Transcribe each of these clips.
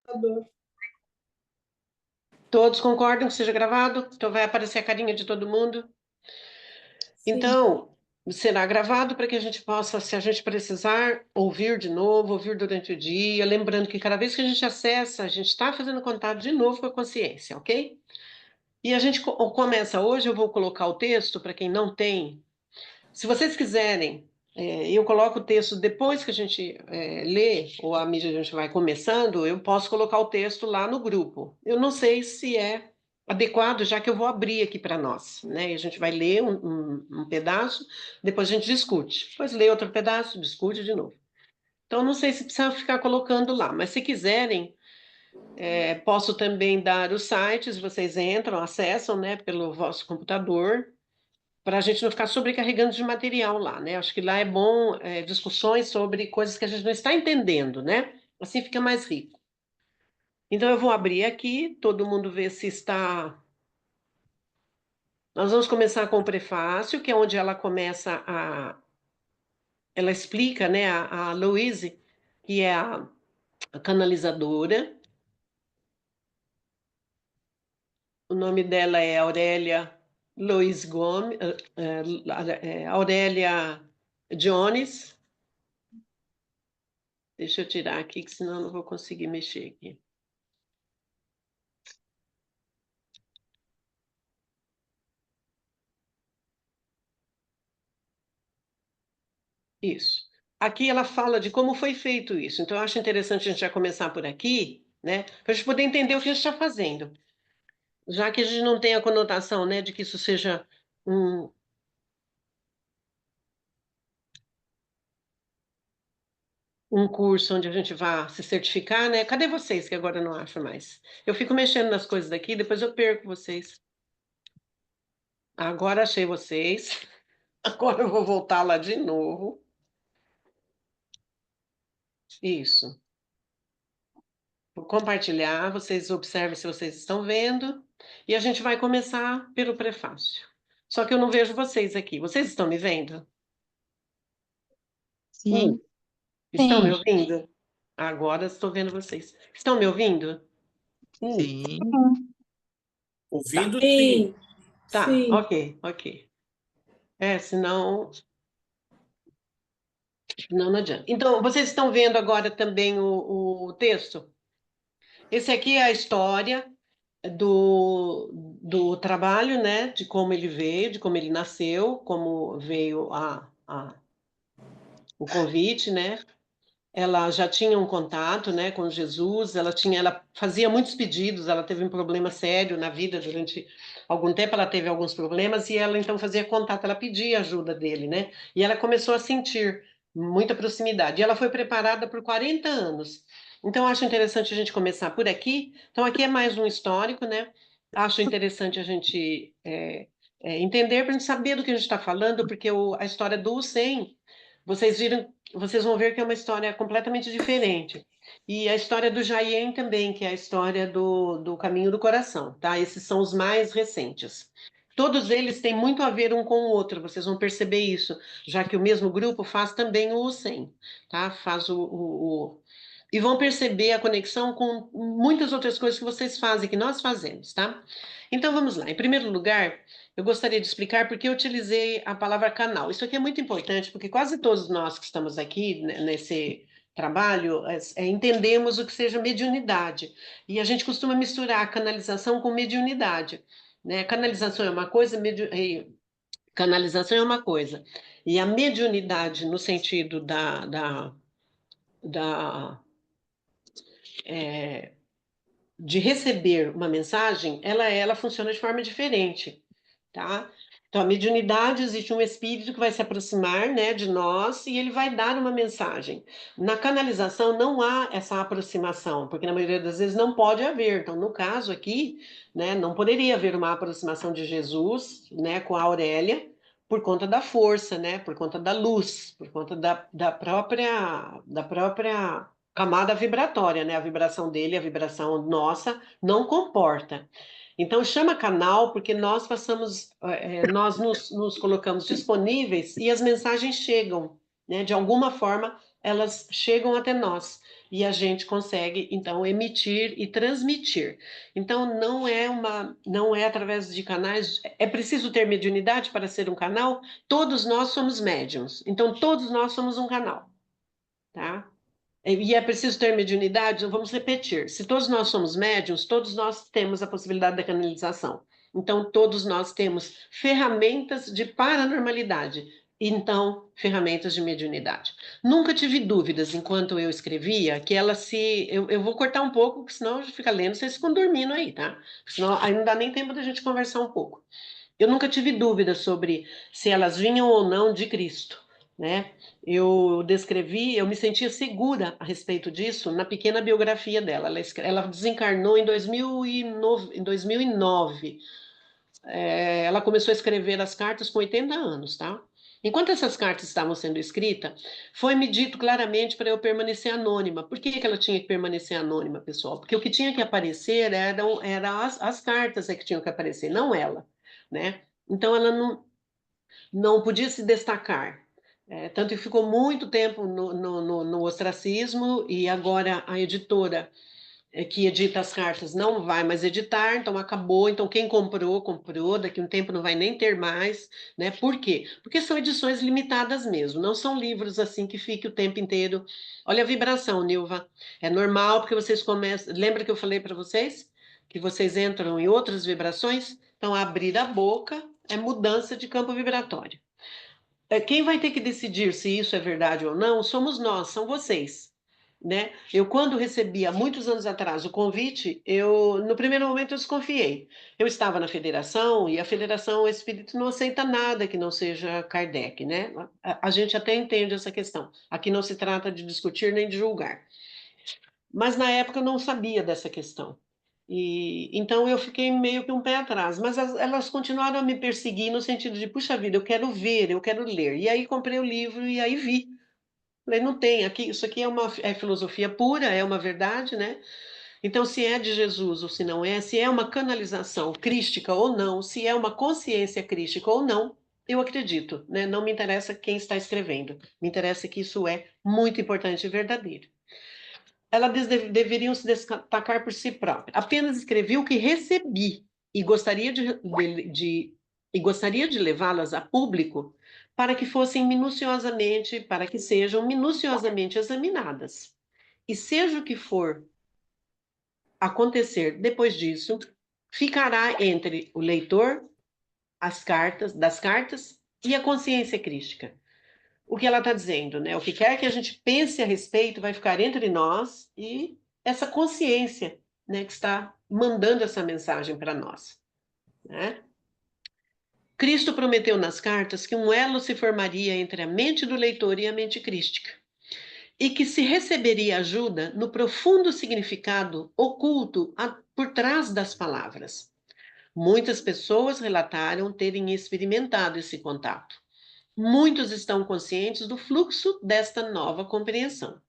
Computador. Todos concordam que seja gravado? Então vai aparecer a carinha de todo mundo. Sim. Então, será gravado para que a gente possa, se a gente precisar, ouvir de novo, ouvir durante o dia, lembrando que cada vez que a gente acessa, a gente está fazendo contato de novo com a consciência, ok? E a gente começa hoje, eu vou colocar o texto para quem não tem. Se vocês quiserem, eu coloco o texto depois que a gente lê, ou à medida que a gente vai começando, eu posso colocar o texto lá no grupo. Eu não sei se é adequado, já que eu vou abrir aqui para nós, né? E a gente vai ler um pedaço, depois a gente discute. Depois lê outro pedaço, discute de novo. Então, não sei se precisa ficar colocando lá, mas se quiserem, posso também dar os sites, vocês entram, acessam, né, pelo vosso computador para a gente não ficar sobrecarregando de material lá, né? Acho que lá é bom discussões sobre coisas que a gente não está entendendo, né? Assim fica mais rico. Então eu vou abrir aqui, todo mundo vê se está. Nós vamos começar com o prefácio, que é onde ela começa a. Ela explica, né? A Louise, que é a canalizadora. O nome dela é Aurélia Lois Gomes, Aurélia Jones. Deixa eu tirar aqui, que senão eu não vou conseguir mexer aqui. Isso. Aqui ela fala de como foi feito isso. Então, eu acho interessante a gente já começar por aqui, né? Para a gente poder entender o que a gente está fazendo. Já que a gente não tem a conotação, né, de que isso seja um, um curso onde a gente vá se certificar, né? Cadê vocês, que agora eu não acho mais? Eu fico mexendo nas coisas daqui, depois eu perco vocês. Agora achei vocês. Agora eu vou voltar lá de novo. Isso. Vou compartilhar, vocês observem se vocês estão vendo, e a gente vai começar pelo prefácio. Só que eu não vejo vocês aqui. Vocês estão me vendo? Sim, Estão me sim, ouvindo? Agora estou vendo vocês. Estão me ouvindo? sim. Tá, Ouvindo, sim. Sim. tá, Sim. ok, ok. Senão, não adianta. Então, vocês estão vendo agora também o texto? Esse aqui é a história do trabalho, né? De como ele veio, de como ele nasceu, como veio o convite, né? Ela já tinha um contato, né, com Jesus. Ela fazia muitos pedidos. Ela teve um problema sério na vida durante algum tempo. Ela teve alguns problemas e ela então fazia contato. Ela pedia ajuda dele, né? E ela começou a sentir muita proximidade. E ela foi preparada por 40 anos. Então acho interessante a gente começar por aqui. Então aqui é mais um histórico, né? Acho interessante a gente entender para a gente saber do que a gente está falando, porque a história do Hussein, vocês viram, vocês vão ver que é uma história completamente diferente. E a história do Jayen também, que é a história do Caminho do Coração, tá? Esses são os mais recentes. Todos eles têm muito a ver um com o outro, vocês vão perceber isso, já que o mesmo grupo faz também o Hussein, tá? Faz e vão perceber a conexão com muitas outras coisas que vocês fazem, que nós fazemos, tá? Então vamos lá. Em primeiro lugar, eu gostaria de explicar por que eu utilizei a palavra canal. Isso aqui é muito importante, porque quase todos nós que estamos aqui nesse trabalho entendemos o que seja mediunidade. E a gente costuma misturar canalização com mediunidade, né? Canalização é uma coisa, canalização é uma coisa. E a mediunidade, no sentido da de receber uma mensagem, ela funciona de forma diferente, tá? Então, a mediunidade, existe um espírito que vai se aproximar, né, de nós e ele vai dar uma mensagem. Na canalização não há essa aproximação, porque na maioria das vezes não pode haver. Então, no caso aqui, né, não poderia haver uma aproximação de Jesus, né, com a Aurélia, por conta da força, né, por conta da luz, por conta da própria camada vibratória, né? A vibração dele, a vibração nossa, não comporta. Então, chama canal porque nós passamos, nós nos colocamos disponíveis e as mensagens chegam, né? De alguma forma, elas chegam até nós. e a gente consegue, então, emitir e transmitir. Então, não é através de canais, é preciso ter mediunidade para ser um canal? Todos nós somos médiums, então todos nós somos um canal, tá? E é preciso ter mediunidade? Vamos repetir. Se todos nós somos médiums, todos nós temos a possibilidade da canalização. Então, todos nós temos ferramentas de paranormalidade. Então, ferramentas de mediunidade. Nunca tive dúvidas enquanto eu escrevia que ela se. Eu vou cortar um pouco, porque senão fica lendo, vocês ficam dormindo aí, tá? Senão aí não dá nem tempo da gente conversar um pouco. Eu nunca tive dúvidas sobre se elas vinham ou não de Cristo, né? Eu me sentia segura a respeito disso na pequena biografia dela. Ela desencarnou em 2009. Ela começou a escrever as cartas com 80 anos, tá? Enquanto essas cartas estavam sendo escritas, foi-me dito claramente para eu permanecer anônima. Por que que ela tinha que permanecer anônima, pessoal? Porque o que tinha que aparecer eram as cartas que tinham que aparecer, não ela, né? Então ela não podia se destacar. Tanto que ficou muito tempo no ostracismo, e agora a editora que edita as cartas não vai mais editar, então acabou. Então quem comprou, comprou, daqui a um tempo não vai nem ter mais, né? Por quê? Porque são edições limitadas mesmo, não são livros assim que fique o tempo inteiro. Olha a vibração, Nilva. É normal porque vocês começam. Lembra que eu falei para vocês que vocês entram em outras vibrações? Então, abrir a boca é mudança de campo vibratório. Quem vai ter que decidir se isso é verdade ou não somos nós, são vocês, né? Eu, quando recebi, há muitos anos atrás, o convite, no primeiro momento, eu desconfiei. Eu estava na federação, e a federação espírita não aceita nada que não seja Kardec, né? A gente até entende essa questão. Aqui não se trata de discutir nem de julgar. Mas, na época, eu não sabia dessa questão. Então eu fiquei meio que um pé atrás, mas elas continuaram a me perseguir no sentido de, puxa vida, eu quero ver, eu quero ler. E aí comprei o livro e aí vi. Falei, não tem, isso aqui é filosofia pura, é uma verdade, né? Então, se é de Jesus ou se não é, se é uma canalização crística ou não, se é uma consciência crística ou não, eu acredito, né? Não me interessa quem está escrevendo, me interessa que isso é muito importante e verdadeiro. Elas deveriam se destacar por si próprias. Apenas escrevi o que recebi e gostaria de levá-las a público para que fossem minuciosamente, para que sejam minuciosamente examinadas. E seja o que for acontecer depois disso, ficará entre o leitor, das cartas e a consciência crística. O que ela está dizendo, né? O que quer que a gente pense a respeito vai ficar entre nós e essa consciência, né, que está mandando essa mensagem para nós, né? Cristo prometeu nas cartas que um elo se formaria entre a mente do leitor e a mente crística, e que se receberia ajuda no profundo significado oculto por trás das palavras. Muitas pessoas relataram terem experimentado esse contato. Muitos estão conscientes do fluxo desta nova compreensão.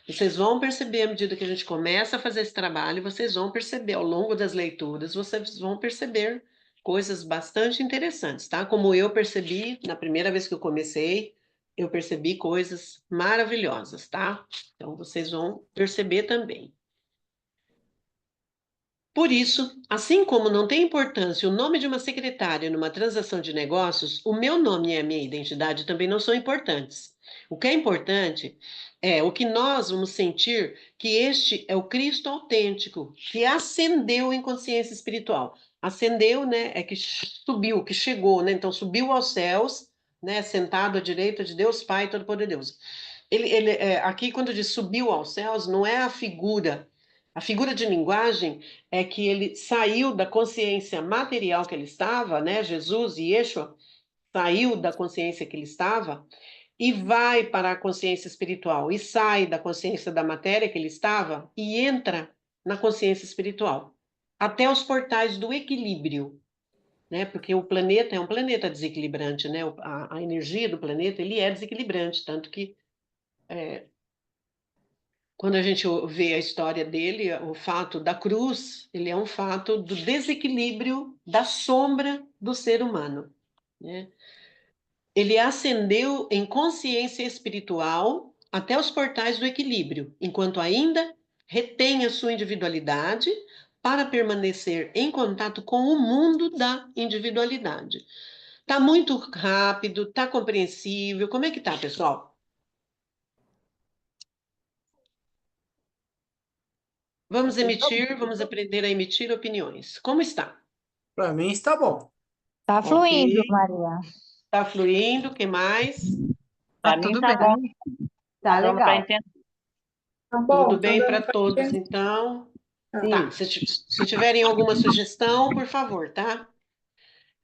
Vocês vão perceber, à medida que a gente começa a fazer esse trabalho, vocês vão perceber ao longo das leituras, vocês vão perceber coisas bastante interessantes, tá? Como eu percebi na primeira vez que eu comecei, eu percebi coisas maravilhosas, tá? Então vocês vão perceber também. Por isso, assim como não tem importância o nome de uma secretária numa transação de negócios, o meu nome e a minha identidade também não são importantes. O que é importante é o que nós vamos sentir que este é o Cristo autêntico, que ascendeu em consciência espiritual. Ascendeu, né, é que subiu, que chegou, né? Então subiu aos céus, né, sentado à direita de Deus Pai Todo-Poderoso. Aqui, quando diz subiu aos céus, não é a figura. A figura de linguagem é que ele saiu da consciência material que ele estava, né? Jesus e Yeshua saiu da consciência que ele estava e vai para a consciência espiritual, e sai da consciência da matéria que ele estava e entra na consciência espiritual, até os portais do equilíbrio, né? Porque o planeta é um planeta desequilibrante, né? A energia do planeta, ele é desequilibrante, tanto que quando a gente vê a história dele, o fato da cruz, ele é um fato do desequilíbrio da sombra do ser humano, né? Ele ascendeu em consciência espiritual até os portais do equilíbrio, enquanto ainda retém a sua individualidade para permanecer em contato com o mundo da individualidade. Tá muito rápido, tá compreensível? Como é que tá, pessoal? Vamos aprender a emitir opiniões. Como está? Para mim está bom. Tá fluindo, Ok. Maria. Tá fluindo, o que mais? Tá Pra mim tudo tá bem. bom. Tá Dando pra legal. entender. Tá Tudo bom, tá bem dando para para todos, entender. então? Tá, Sim. se tiverem alguma sugestão, por favor, tá?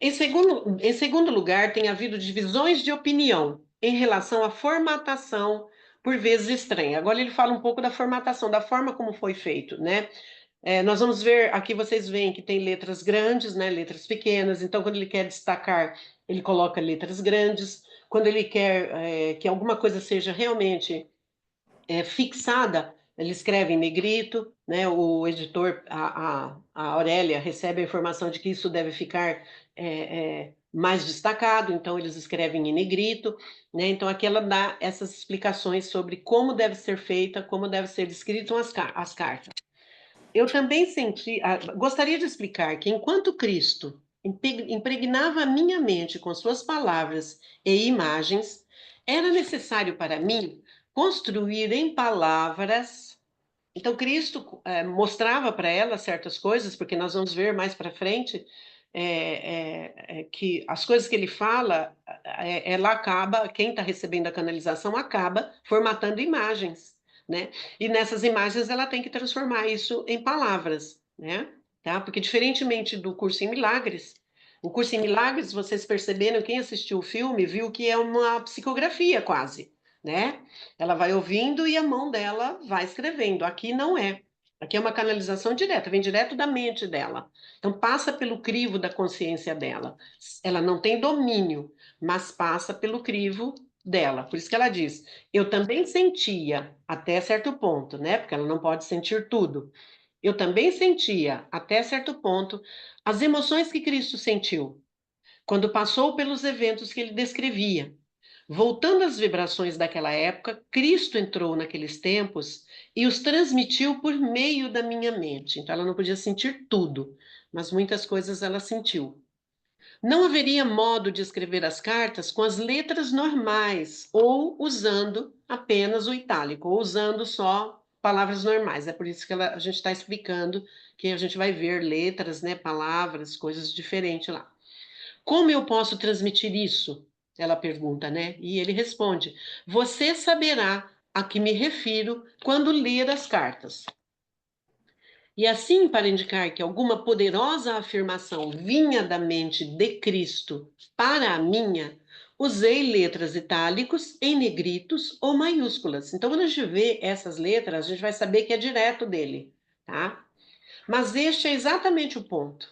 Em segundo lugar, tem havido divisões de opinião em relação à formatação, por vezes estranha. Agora ele fala um pouco da formatação, da forma como foi feito, né? Nós vamos ver, aqui vocês veem que tem letras grandes, né? Letras pequenas. Então, quando ele quer destacar, ele coloca letras grandes. Quando ele quer que alguma coisa seja realmente fixada, ele escreve em negrito, né? O editor, a Aurélia, recebe a informação de que isso deve ficar mais destacado, então eles escrevem em negrito, né? Então aqui ela dá essas explicações sobre como deve ser feita, como deve ser escritas as cartas. Eu também gostaria de explicar que enquanto Cristo impregnava a minha mente com suas palavras e imagens, era necessário para mim construir em palavras. Então, Cristo mostrava para ela certas coisas, porque nós vamos ver mais para frente que as coisas que ele fala, ela acaba, quem está recebendo a canalização acaba formatando imagens, né? E nessas imagens ela tem que transformar isso em palavras, né? Tá? Porque diferentemente do curso em Milagres, o curso em Milagres, vocês perceberam, quem assistiu o filme viu que é uma psicografia quase, né? Ela vai ouvindo e a mão dela vai escrevendo. Aqui não é. Aqui é uma canalização direta, vem direto da mente dela. Então passa pelo crivo da consciência dela. Ela não tem domínio, mas passa pelo crivo dela. Por isso que ela diz: eu também sentia até certo ponto, né? Porque ela não pode sentir tudo. Eu também sentia até certo ponto as emoções que Cristo sentiu quando passou pelos eventos que ele descrevia. Voltando às vibrações daquela época, Cristo entrou naqueles tempos e os transmitiu por meio da minha mente. Então ela não podia sentir tudo, mas muitas coisas ela sentiu. Não haveria modo de escrever as cartas com as letras normais ou usando apenas o itálico, ou usando só palavras normais. É por isso que a gente está explicando que a gente vai ver letras, né, palavras, coisas diferentes lá. Como eu posso transmitir isso? Ela pergunta, né? E ele responde: você saberá a que me refiro quando ler as cartas. E assim, para indicar que alguma poderosa afirmação vinha da mente de Cristo para a minha, usei letras itálicos em negritos ou maiúsculas. Então, quando a gente vê essas letras, a gente vai saber que é direto dele, tá? Mas este é exatamente o ponto.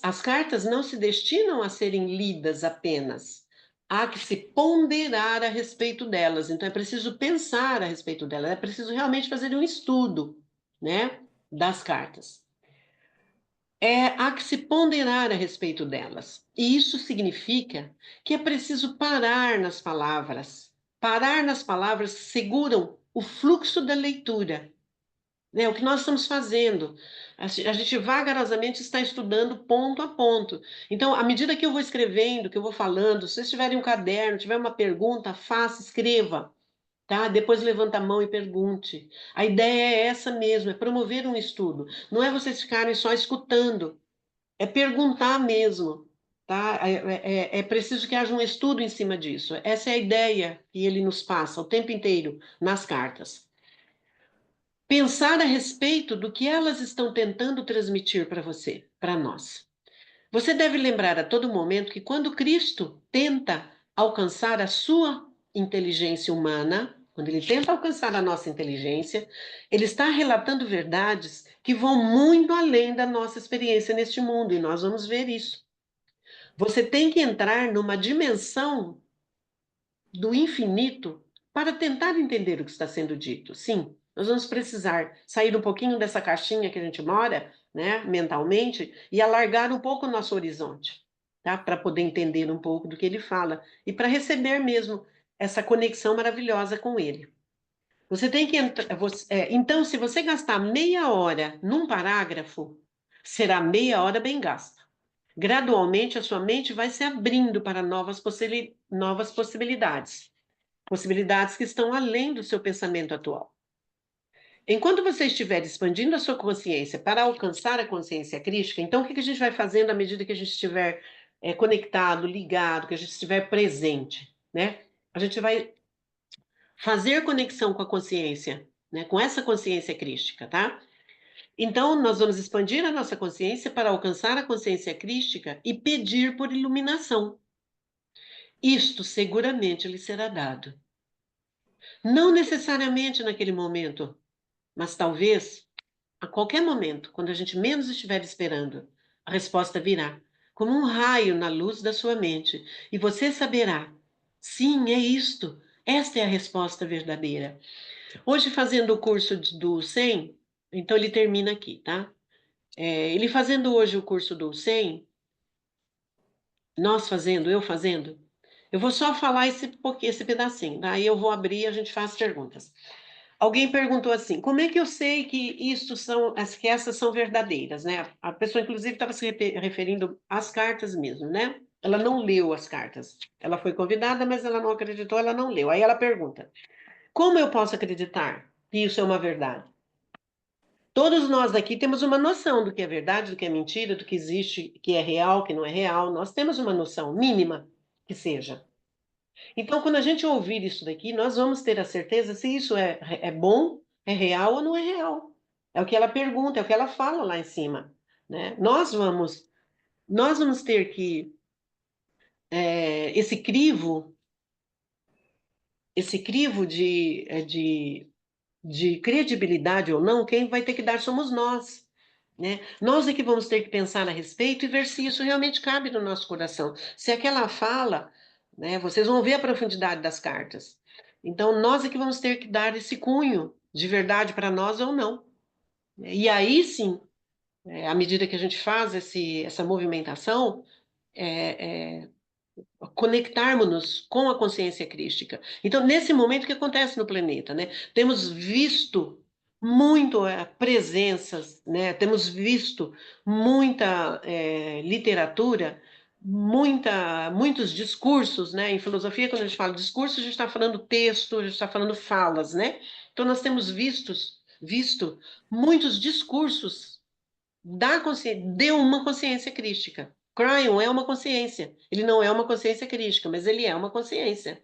As cartas não se destinam a serem lidas apenas. Há que se ponderar a respeito delas. Então é preciso pensar a respeito delas. É preciso realmente fazer um estudo, né, das cartas. Há que se ponderar a respeito delas. E isso significa que é preciso parar nas palavras. Parar nas palavras seguram o fluxo da leitura, né? O que nós estamos fazendo? A gente vagarosamente está estudando ponto a ponto. Então, à medida que eu vou escrevendo, que eu vou falando, se vocês tiverem um caderno, tiver uma pergunta, faça, escreva, tá? Depois levanta a mão e pergunte. A ideia é essa mesmo, é promover um estudo. Não é vocês ficarem só escutando, é perguntar mesmo, tá? É preciso que haja um estudo em cima disso. Essa é a ideia que ele nos passa o tempo inteiro nas cartas. Pensar a respeito do que elas estão tentando transmitir para você, para nós. Você deve lembrar a todo momento que quando Cristo tenta alcançar a sua inteligência humana, quando ele tenta alcançar a nossa inteligência, ele está relatando verdades que vão muito além da nossa experiência neste mundo, e nós vamos ver isso. Você tem que entrar numa dimensão do infinito para tentar entender o que está sendo dito. Sim, nós vamos precisar sair um pouquinho dessa caixinha que a gente mora, né, mentalmente, e alargar um pouco o nosso horizonte, tá? Para poder entender um pouco do que ele fala e para receber mesmo essa conexão maravilhosa com ele. Você tem que entrar. Então, se você gastar meia hora num parágrafo, será meia hora bem gasta. Gradualmente, a sua mente vai se abrindo para novas possibilidades. Possibilidades que estão além do seu pensamento atual. Enquanto você estiver expandindo a sua consciência para alcançar a consciência crística, então o que a gente vai fazendo à medida que a gente estiver conectado, ligado, que a gente estiver presente, né? A gente vai fazer conexão com a consciência, né? Com essa consciência crística, tá? Então, nós vamos expandir a nossa consciência para alcançar a consciência crística e pedir por iluminação. Isto seguramente lhe será dado. Não necessariamente naquele momento, mas talvez a qualquer momento, quando a gente menos estiver esperando, a resposta virá, como um raio na luz da sua mente, e você saberá, sim, é isto, esta é a resposta verdadeira. Hoje, fazendo o curso do 100, então ele termina aqui, tá? Ele fazendo hoje o curso do 100, eu fazendo, eu vou só falar esse pedacinho, daí eu vou abrir e a gente faz perguntas. Alguém perguntou assim, como é que eu sei que que essas são verdadeiras, né? A pessoa, inclusive, estava se referindo às cartas mesmo, né? Ela não leu as cartas. Ela foi convidada, mas ela não acreditou, ela não leu. Aí ela pergunta, como eu posso acreditar que isso é uma verdade? Todos nós aqui temos uma noção do que é verdade, do que é mentira, do que existe, que é real, que não é real. Nós temos uma noção mínima que seja. Então, quando a gente ouvir isso daqui, nós vamos ter a certeza se isso é bom, é real ou não é real. É o que ela pergunta, é o que ela fala lá em cima, né? Nós vamos ter que esse crivo de credibilidade ou não, quem vai ter que dar somos nós, né? Nós é que vamos ter que pensar a respeito e ver se isso realmente cabe no nosso coração. Se aquela fala, né, vocês vão ver a profundidade das cartas. Então, nós é que vamos ter que dar esse cunho de verdade para nós ou não. E aí sim, à medida que a gente faz essa movimentação, é, é, conectarmos-nos com a consciência crística. Então, nesse momento, o que acontece no planeta, né? Temos visto muito presenças, né? Temos visto muita literatura, muitos discursos, né? Em filosofia, quando a gente fala discurso, a gente está falando texto, a gente está falando falas, né? Então, nós temos visto muitos discursos de uma consciência crística. Cryon é uma consciência. Ele não é uma consciência crística, mas ele é uma consciência.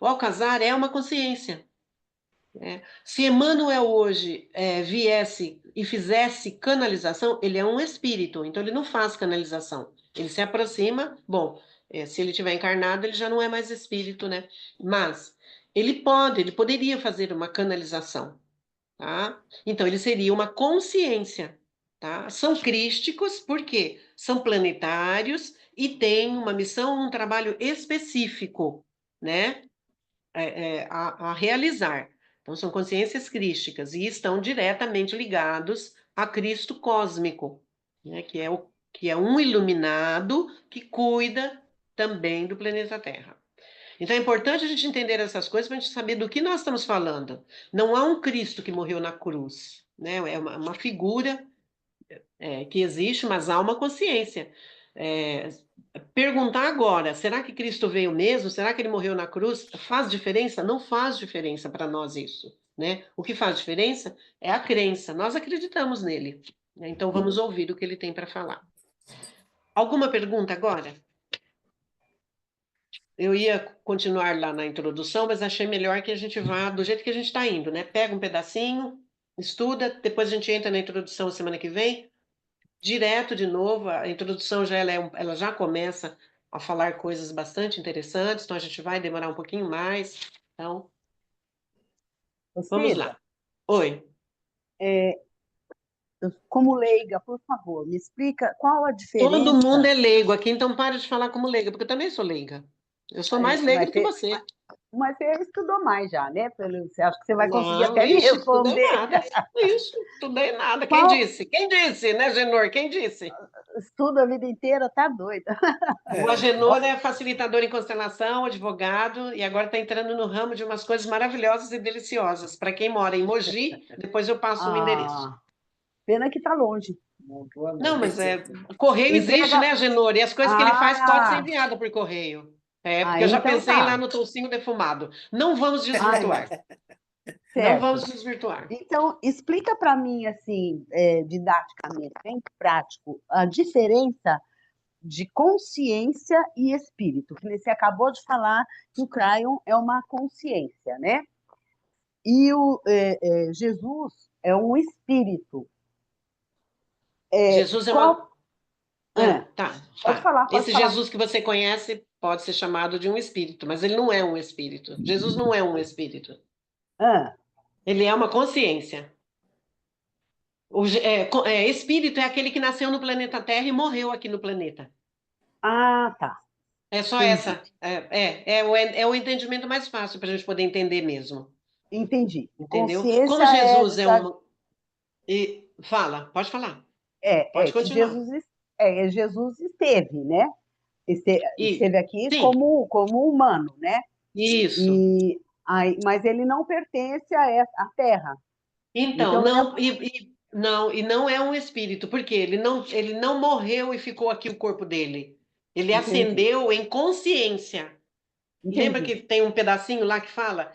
O Alcazar é uma consciência. Se Emmanuel hoje viesse e fizesse canalização, ele é um espírito, então ele não faz canalização. Ele se aproxima, bom, se ele tiver encarnado, ele já não é mais espírito, né? Mas ele poderia fazer uma canalização, tá? Então ele seria uma consciência. Tá? São crísticos porque são planetários e têm uma missão, um trabalho específico, né, a realizar. Então, são consciências crísticas e estão diretamente ligados a Cristo cósmico, né, que é um iluminado que cuida também do planeta Terra. Então, é importante a gente entender essas coisas para a gente saber do que nós estamos falando. Não há um Cristo que morreu na cruz, né? É uma figura que existe, mas há uma consciência. Perguntar agora, será que Cristo veio mesmo? Será que ele morreu na cruz? Faz diferença? Não faz diferença para nós isso, né? O que faz diferença é a crença. Nós acreditamos nele, né? Então vamos ouvir o que ele tem para falar. Alguma pergunta agora? Eu ia continuar lá na introdução, mas achei melhor que a gente vá do jeito que a gente está indo, né? Pega um pedacinho, estuda, depois a gente entra na introdução semana que vem. Direto de novo, a introdução ela já começa a falar coisas bastante interessantes, então a gente vai demorar um pouquinho mais. Então, vamos Cida, lá. Oi. como leiga, por favor, me explica qual a Todo diferença. mundo é leigo aqui, então para de falar como leiga, porque eu também sou leiga. Eu sou mais leiga do que você. Mas você estudou mais já, né? Você acha que você vai conseguir Não, até me ixi, estudei responder? nada. Isso, estudei nada. Qual- Quem disse? Quem disse, né, Genor? Quem disse? estudo a vida inteira, tá doida. O Agenor é facilitador em constelação, advogado, e agora está entrando no ramo de umas coisas maravilhosas e deliciosas. Para quem mora em Mogi, depois eu passo o endereço. Ah, pena que tá longe. Não, mas correio existe, Entrega. né, Agenor? E as coisas que ele faz podem ser Ah, enviadas por correio. Porque eu já então pensei lá tá. no toucinho defumado. Não vamos desvirtuar. Não Certo. vamos desvirtuar. Então, explica para mim, assim, didaticamente, bem prático, a diferença de consciência e espírito. Que você acabou de falar que o Cryon é uma consciência, né? E Jesus é um espírito. Jesus é uma. Qual? Tá, Pode tá. falar, pode Esse falar. Jesus que você conhece pode ser chamado de um espírito, mas ele não é um espírito. Jesus não é um espírito. Ah, Ele é uma consciência. Espírito é aquele que nasceu no planeta Terra e morreu aqui no planeta. tá. É só Entendi. essa. É o entendimento mais fácil para a gente poder entender mesmo. Entendi. Entendeu? Consciência Como Jesus é uma. Fala, pode falar. Pode que continuar. Jesus esteve, né? E, Esteve aqui sim, como humano, né? isso. E aí, mas ele não pertence à Terra. Então, Então ele é. não é um espírito, porque ele não morreu e ficou aqui o corpo dele. Ele Entendi, ascendeu em consciência. Lembra entendi. que tem um pedacinho lá que fala?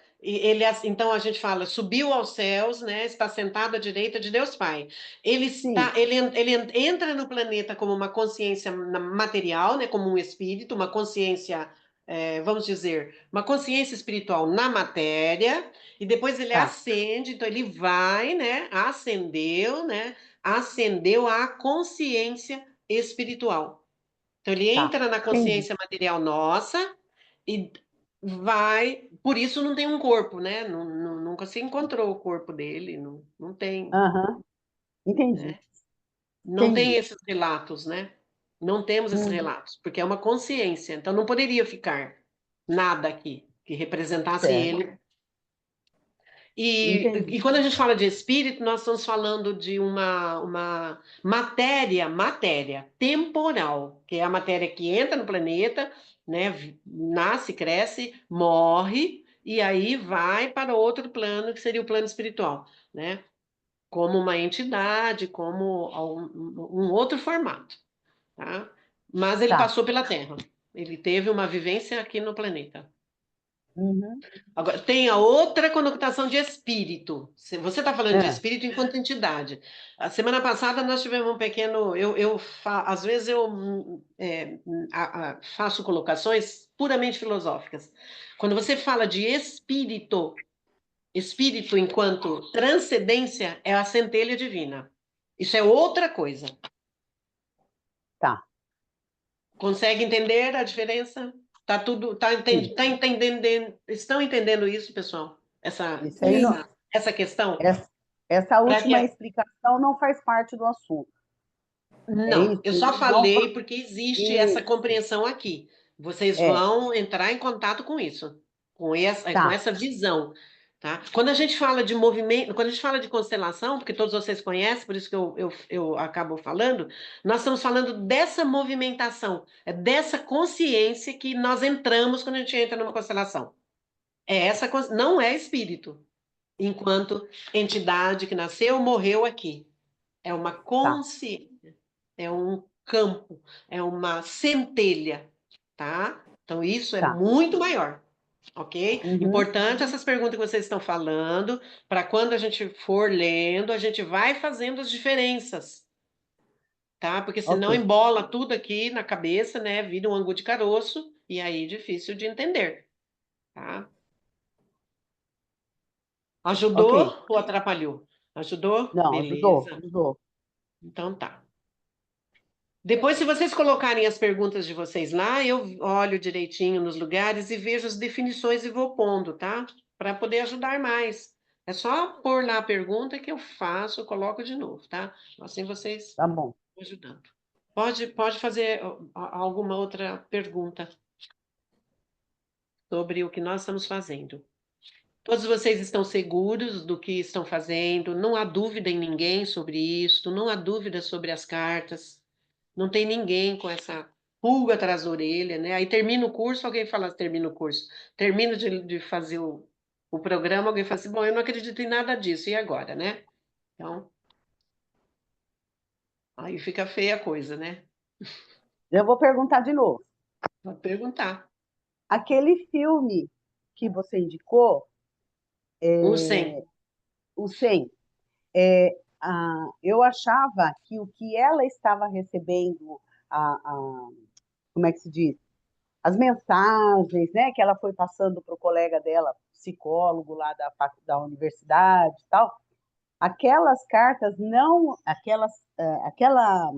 Então a gente fala, subiu aos céus, né? Está sentado à direita de Deus Pai. Sim, Ele entra no planeta como uma consciência material, né? Como um espírito, uma consciência, vamos dizer, uma consciência espiritual na matéria, e depois ele tá, ascende, então ele vai, né? Ascendeu, né? Ascendeu à consciência espiritual. Então ele tá. entra na Entendi. consciência material nossa e vai. Por isso não tem um corpo, né? Nunca se encontrou o corpo dele, não tem, Aham, entendi, né? Não tem entendi. esses relatos, né? Não temos esses Uhum, relatos, porque é uma consciência, então não poderia ficar nada aqui que representasse certo, ele. E entendi. quando a gente fala de espírito, nós estamos falando de uma matéria temporal, que é a matéria que entra no planeta, né? Nasce, cresce, morre, e aí vai para outro plano, que seria o plano espiritual, né? Como uma entidade, como um outro formato, tá? Mas ele Tá. passou pela Terra. Ele teve uma vivência aqui no planeta. Uhum, Agora, tem a outra conotação de espírito. Você está falando de é, espírito enquanto entidade. A semana passada nós tivemos um pequeno. Às vezes eu faço colocações puramente filosóficas. Quando você fala de espírito, espírito enquanto transcendência é a centelha divina. Isso é outra coisa. tá. Consegue entender a diferença? Tá tudo, Sim. tá entendendo, estão entendendo isso, pessoal? Essa, Isso aí não. essa questão? Essa, essa Para última que explicação não faz parte do assunto. É Não, isso? eu só Não. falei porque existe essa Isso. compreensão aqui. Vocês É, vão entrar em contato com isso, com tá. essa visão, tá? Quando a gente fala de movimento, quando a gente fala de constelação, porque todos vocês conhecem, por isso que eu acabo falando, nós estamos falando dessa movimentação, é dessa consciência que nós entramos quando a gente entra numa constelação. Não é espírito, enquanto entidade que nasceu, morreu aqui. É uma Tá. consciência, é um campo, é uma centelha, tá? Então isso é Tá. muito maior, ok? Uhum. Importante essas perguntas que vocês estão falando, para quando a gente for lendo, a gente vai fazendo as diferenças, tá? Porque Ok. senão embola tudo aqui na cabeça, né? Vira um angu de caroço e aí é difícil de entender, tá? Ok. Ajudou ou atrapalhou? Ajudou? Não, ajudou, Beleza. ajudou. Então tá. Depois, se vocês colocarem as perguntas de vocês lá, eu olho direitinho nos lugares e vejo as definições e vou pondo, tá? Para poder ajudar mais. É só pôr lá a pergunta que eu faço, eu coloco de novo, tá? Assim vocês Tá bom. vão ajudando. Pode fazer alguma outra pergunta sobre o que nós estamos fazendo. Todos vocês estão seguros do que estão fazendo, não há dúvida em ninguém sobre isso, não há dúvida sobre as cartas. Não tem ninguém com essa pulga atrás da orelha, né? Aí termina o curso, alguém fala, termina o curso. Termino de fazer o programa, alguém fala assim, bom, eu não acredito em nada disso, e agora, né? Então, aí fica feia a coisa, né? Eu vou perguntar de novo. Vou perguntar. Aquele filme que você indicou, O 100. o 100, eu achava que o que ela estava recebendo, como é que se diz? As mensagens, né, que ela foi passando para o colega dela, psicólogo lá da universidade e tal, aquelas cartas não, aquela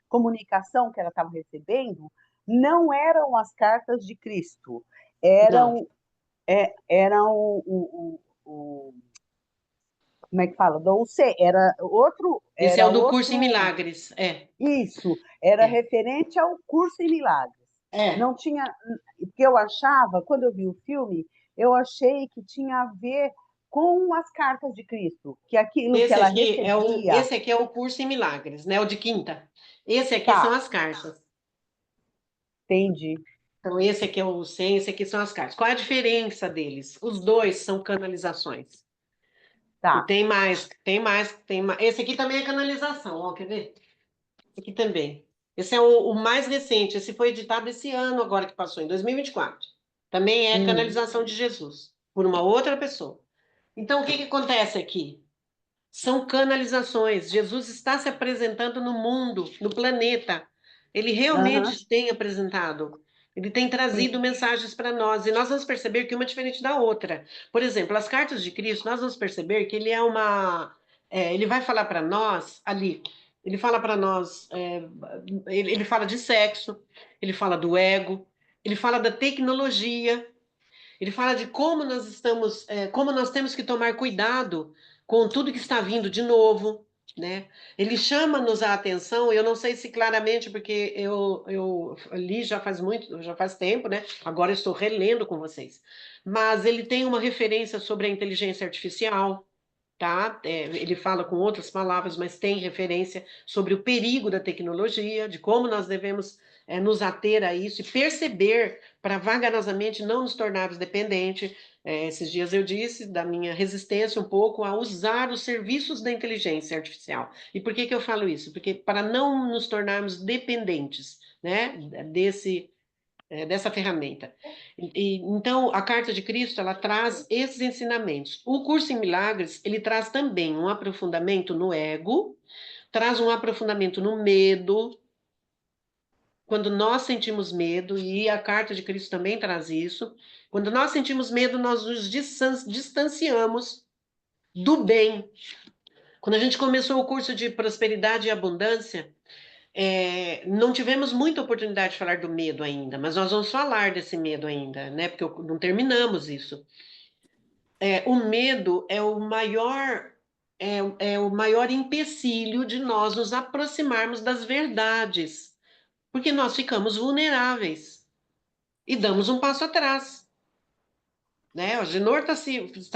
comunicação que ela estava recebendo não eram as cartas de Cristo, Não, eram, eram como é que fala? Do C, esse é era o do curso em outro, milagres. É, isso, era é, referente ao curso em milagres. é. Não tinha, porque eu achava, quando eu vi o filme, eu achei que tinha a ver com as cartas de Cristo, que aquilo que ela recebia, Esse aqui é o curso em milagres, né? O de quinta. Esse aqui são tá, as cartas. entendi, Então, esse aqui é o 100, esse aqui são as cartas. Qual é a diferença deles? Os dois são canalizações. E tá. tem mais. Esse aqui também é canalização, ó, quer ver? Esse aqui também. Esse é o mais recente, esse foi editado esse ano, agora que passou, em 2024. Também é Hum, canalização de Jesus, por uma outra pessoa. Então, o que que acontece aqui? São canalizações. Jesus está se apresentando no mundo, no planeta. Ele aham, realmente tem apresentado. Ele tem trazido sim, mensagens para nós. E nós vamos perceber que uma é diferente da outra. Por exemplo, as cartas de Cristo, nós vamos perceber que ele é uma. Ele vai falar para nós ali. Ele fala para nós. Ele fala de sexo, ele fala do ego, ele fala da tecnologia. Ele fala de como nós estamos, como nós temos que tomar cuidado com tudo que está vindo de novo, né? Ele chama-nos a atenção, eu não sei se claramente, porque eu li já faz tempo, né? Agora eu estou relendo com vocês. Mas ele tem uma referência sobre a inteligência artificial, tá? Ele fala com outras palavras, mas tem referência sobre o perigo da tecnologia, de como nós devemos nos ater a isso e perceber para vagarosamente não nos tornarmos dependentes. Esses dias eu disse da minha resistência um pouco a usar os serviços da inteligência artificial. E por que que eu falo isso? Porque para não nos tornarmos dependentes, né, dessa ferramenta. Então, a Carta de Cristo, ela traz esses ensinamentos. O curso em Milagres, ele traz também um aprofundamento no ego, traz um aprofundamento no medo, quando nós sentimos medo, e a Carta de Cristo também traz isso, quando nós sentimos medo, nós nos distanciamos do bem. Quando a gente começou o curso de prosperidade e abundância, não tivemos muita oportunidade de falar do medo ainda, mas nós vamos falar desse medo ainda, né? Porque não terminamos isso. O medo é o maior empecilho de nós nos aproximarmos das verdades, porque nós ficamos vulneráveis e damos um passo atrás. Né? O Genor está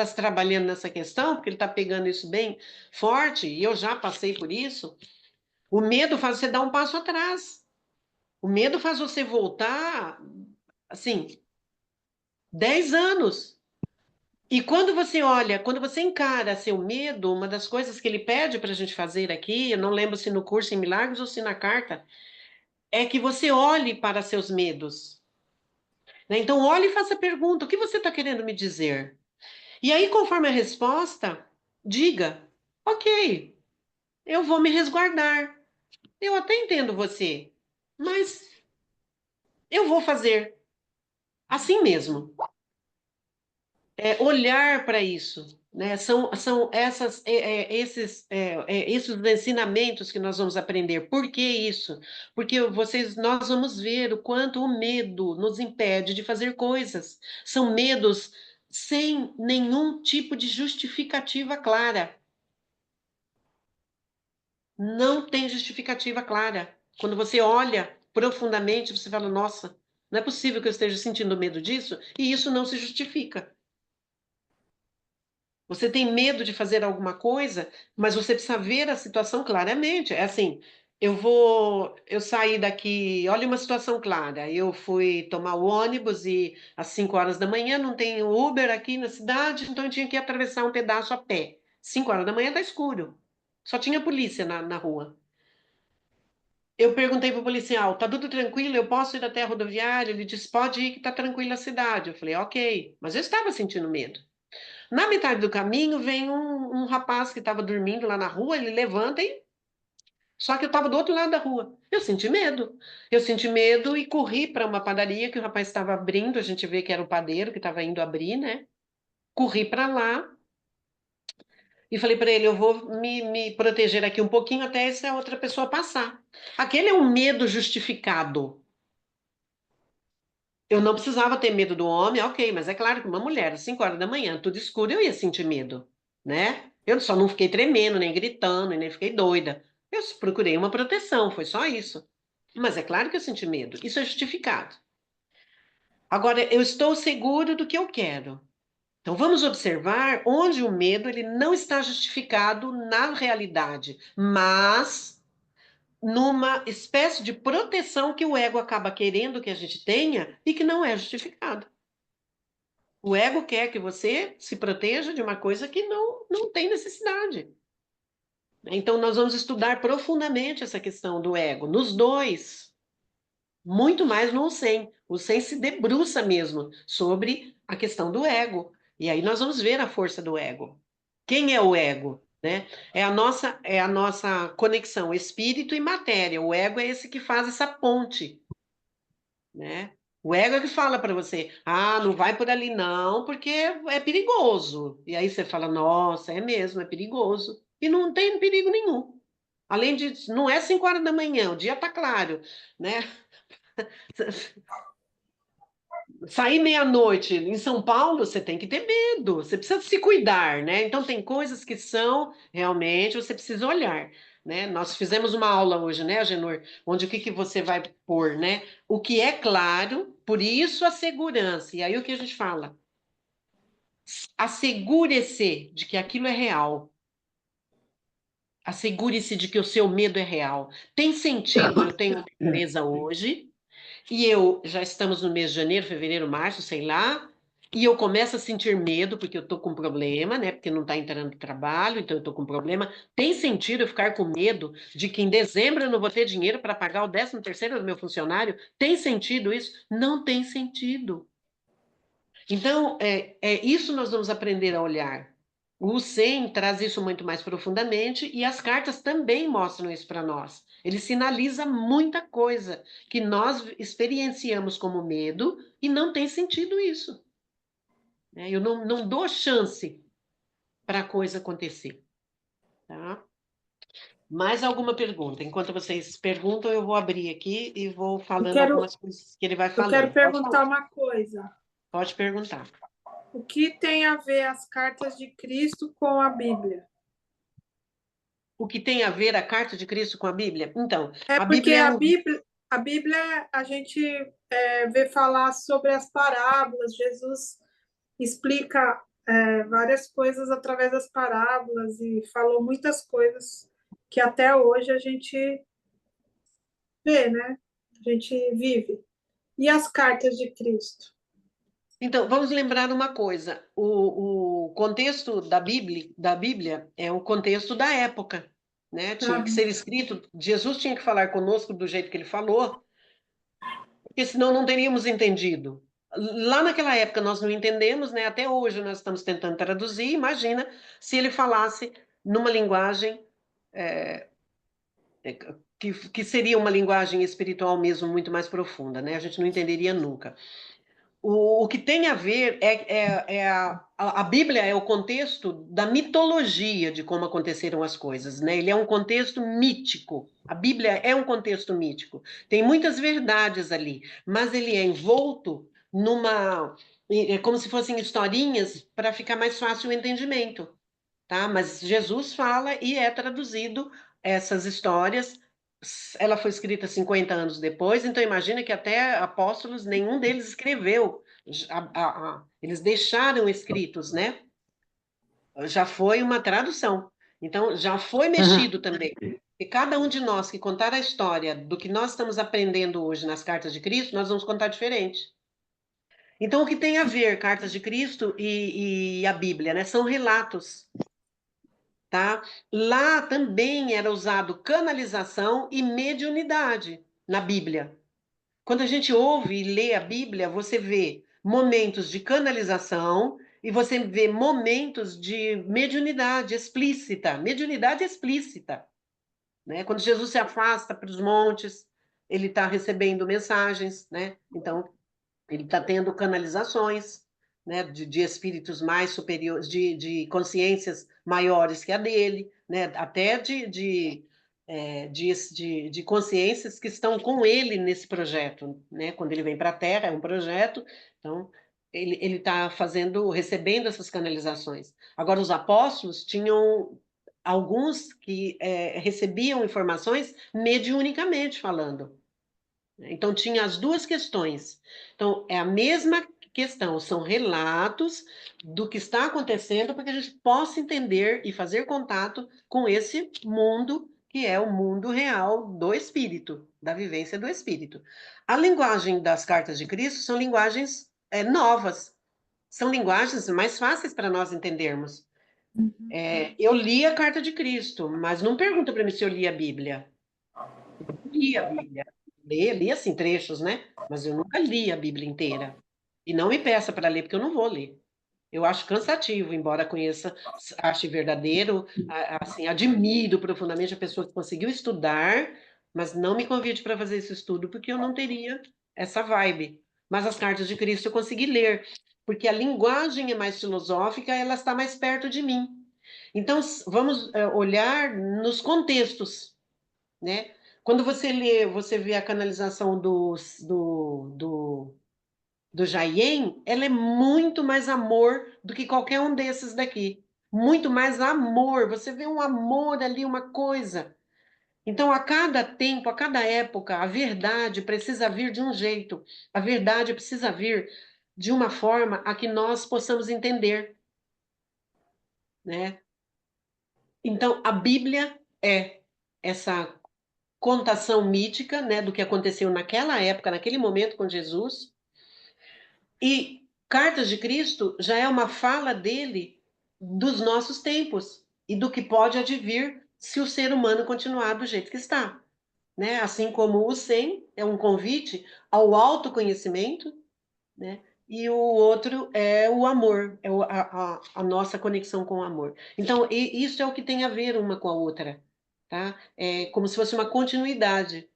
se trabalhando nessa questão, porque ele está pegando isso bem forte, e eu já passei por isso. O medo faz você dar um passo atrás. O medo faz você voltar, assim, 10 anos. E quando você olha, quando você encara seu medo, uma das coisas que ele pede para a gente fazer aqui, eu não lembro se no curso em Milagres ou se na carta, é que você olhe para seus medos. Né? Então, olhe e faça a pergunta: o que você está querendo me dizer? E aí, conforme a resposta, diga: ok, eu vou me resguardar. Eu até entendo você, mas eu vou fazer assim mesmo. Olhar para isso, né? São esses ensinamentos que nós vamos aprender. Por que isso? Porque nós vamos ver o quanto o medo nos impede de fazer coisas. São medos sem nenhum tipo de justificativa clara. Não tem justificativa clara. Quando você olha profundamente, você fala: nossa, não é possível que eu esteja sentindo medo disso, e isso não se justifica. Você tem medo de fazer alguma coisa, mas você precisa ver a situação claramente. É assim, eu saí daqui, olha uma situação clara, eu fui tomar o ônibus e às 5 horas da manhã não tem Uber aqui na cidade, então eu tinha que atravessar um pedaço a pé. 5 horas da manhã tá escuro, só tinha polícia na rua. Eu perguntei pro policial, tá tudo tranquilo, eu posso ir até a rodoviária? Ele disse, pode ir que tá tranquila a cidade. Eu falei, ok, mas eu estava sentindo medo. Na metade do caminho vem um rapaz que estava dormindo lá na rua, ele levanta e só que eu estava do outro lado da rua. Eu senti medo. Eu senti medo e corri para uma padaria que o rapaz estava abrindo. A gente vê que era o padeiro que estava indo abrir, né? Corri para lá e falei para ele: eu vou me proteger aqui um pouquinho até essa outra pessoa passar. Aquele é um medo justificado. Eu não precisava ter medo do homem, ok, mas é claro que uma mulher, às 5 horas da manhã, tudo escuro, eu ia sentir medo, né? Eu só não fiquei tremendo, nem gritando, e nem fiquei doida. Eu procurei uma proteção, foi só isso. Mas é claro que eu senti medo, isso é justificado. Agora, eu estou seguro do que eu quero. Então, vamos observar onde o medo ele não está justificado na realidade, mas numa espécie de proteção que o ego acaba querendo que a gente tenha e que não é justificado. O ego quer que você se proteja de uma coisa que não tem necessidade. Então, nós vamos estudar profundamente essa questão do ego, nos dois, muito mais no Hussein. O Hussein se debruça mesmo sobre a questão do ego. E aí nós vamos ver a força do ego. Quem é o ego? Né? É a nossa conexão espírito e matéria. O ego é esse que faz essa ponte, né? O ego é que fala para você, ah, não vai por ali não, porque é perigoso. E aí você fala, nossa, é mesmo, é perigoso. E não tem perigo nenhum. Além de, não é 5 horas da manhã, o dia tá claro, né? Sair meia-noite em São Paulo, você tem que ter medo, você precisa se cuidar, né? Então tem coisas que são realmente você precisa olhar, né? Nós fizemos uma aula hoje, né, Agenor, onde o que que você vai pôr, né? O que é claro, por isso a segurança. E aí o que a gente fala? Assegure-se de que aquilo é real. Assegure-se de que o seu medo é real. Tem sentido, eu tenho uma empresa hoje. E eu já estamos no mês de janeiro, fevereiro, março, sei lá, e eu começo a sentir medo porque eu tô com problema, né? Porque não está entrando trabalho, então eu tô com problema. Tem sentido eu ficar com medo de que em dezembro eu não vou ter dinheiro para pagar o 13º do meu funcionário? Tem sentido isso? Não tem sentido. Então, isso nós vamos aprender a olhar. O Hussein traz isso muito mais profundamente e as cartas também mostram isso para nós. Ele sinaliza muita coisa que nós experienciamos como medo e não tem sentido isso, né? Eu não dou chance para a coisa acontecer, tá? Mais alguma pergunta? Enquanto vocês perguntam, eu vou abrir aqui e vou Eu falando quero, algumas coisas que ele vai eu quero falando. Pode perguntar falar. uma coisa. Pode perguntar. O que tem a ver as cartas de Cristo com a Bíblia? O que tem a ver a carta de Cristo com a Bíblia? Então, É a porque Bíblia é um. a Bíblia a gente vê falar sobre as parábolas. Jesus explica várias coisas através das parábolas e falou muitas coisas que até hoje a gente vê, né? A gente vive. E as cartas de Cristo? Então, vamos lembrar uma coisa: o contexto da Bíblia é o contexto da época, né? Tinha que Ah, ser escrito, Jesus tinha que falar conosco do jeito que ele falou, porque senão não teríamos entendido. Lá naquela época nós não entendemos, né? Até hoje nós estamos tentando traduzir. Imagina se ele falasse numa linguagem que seria uma linguagem espiritual mesmo muito mais profunda, né? A gente não entenderia nunca. O que tem a ver a Bíblia é o contexto da mitologia de como aconteceram as coisas, né? Ele é um contexto mítico. A Bíblia é um contexto mítico. Tem muitas verdades ali, mas ele é envolto é como se fossem historinhas para ficar mais fácil o entendimento, tá? Mas Jesus fala e é traduzido essas histórias. Ela foi escrita 50 anos depois, então imagina que até apóstolos, nenhum deles escreveu. Eles deixaram escritos, né? Já foi uma tradução. Então, já foi mexido também. E cada um de nós que contar a história do que nós estamos aprendendo hoje nas cartas de Cristo, nós vamos contar diferente. Então, o que tem a ver cartas de Cristo e a Bíblia, né? São relatos, tá? Lá também era usado canalização e mediunidade na Bíblia. Quando a gente ouve e lê a Bíblia, você vê momentos de canalização e você vê momentos de mediunidade explícita, né? Quando Jesus se afasta para os montes, ele está recebendo mensagens, né? Então, ele está tendo canalizações, né, de espíritos mais superiores, de consciências maiores que a dele, né, até de consciências que estão com ele nesse projeto, né? Quando ele vem para a Terra, é um projeto, então ele está recebendo essas canalizações. Agora, os apóstolos tinham alguns que recebiam informações mediunicamente falando. Então, tinha as duas questões. Então, é a mesma questão, são relatos do que está acontecendo para que a gente possa entender e fazer contato com esse mundo que é o mundo real do espírito, da vivência do espírito. A linguagem das cartas de Cristo são linguagens novas, são linguagens mais fáceis para nós entendermos. Eu li a carta de Cristo, mas não pergunta para mim se eu li a Bíblia. Li a Bíblia. Li assim, trechos, né? Mas eu nunca li a Bíblia inteira. E não me peça para ler, porque eu não vou ler. Eu acho cansativo, embora conheça, ache verdadeiro, assim, admiro profundamente a pessoa que conseguiu estudar, mas não me convide para fazer esse estudo, porque eu não teria essa vibe. Mas as cartas de Cristo eu consegui ler, porque a linguagem é mais filosófica, ela está mais perto de mim. Então, vamos olhar nos contextos, né? Quando você lê, você vê a canalização do Jaien, ela é muito mais amor do que qualquer um desses daqui. Muito mais amor. Você vê um amor ali, uma coisa. Então, a cada tempo, a cada época, a verdade precisa vir de um jeito. A verdade precisa vir de uma forma a que nós possamos entender, né? Então, a Bíblia é essa contação mítica, né, do que aconteceu naquela época, naquele momento com Jesus. E Cartas de Cristo já é uma fala dele dos nossos tempos e do que pode advir se o ser humano continuar do jeito que está, né? Assim como o 100 é um convite ao autoconhecimento, né? E o outro é o amor, é a nossa conexão com o amor. Então, isso é o que tem a ver uma com a outra, tá? É como se fosse uma continuidade.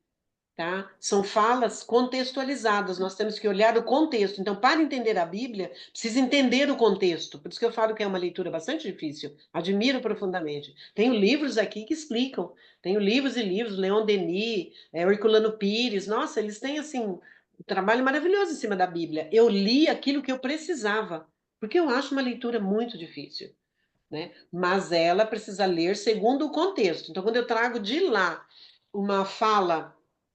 Tá? São falas contextualizadas, nós temos que olhar o contexto. Então, para entender a Bíblia, precisa entender o contexto. Por isso que eu falo que é uma leitura bastante difícil. Admiro profundamente. Tenho livros aqui que explicam. Tenho livros e livros, Leon Denis, Herculano Pires. Nossa, eles têm, assim, um trabalho maravilhoso em cima da Bíblia. Eu li aquilo que eu precisava, porque eu acho uma leitura muito difícil, né? Mas ela precisa ler segundo o contexto. Então, quando eu trago de lá uma fala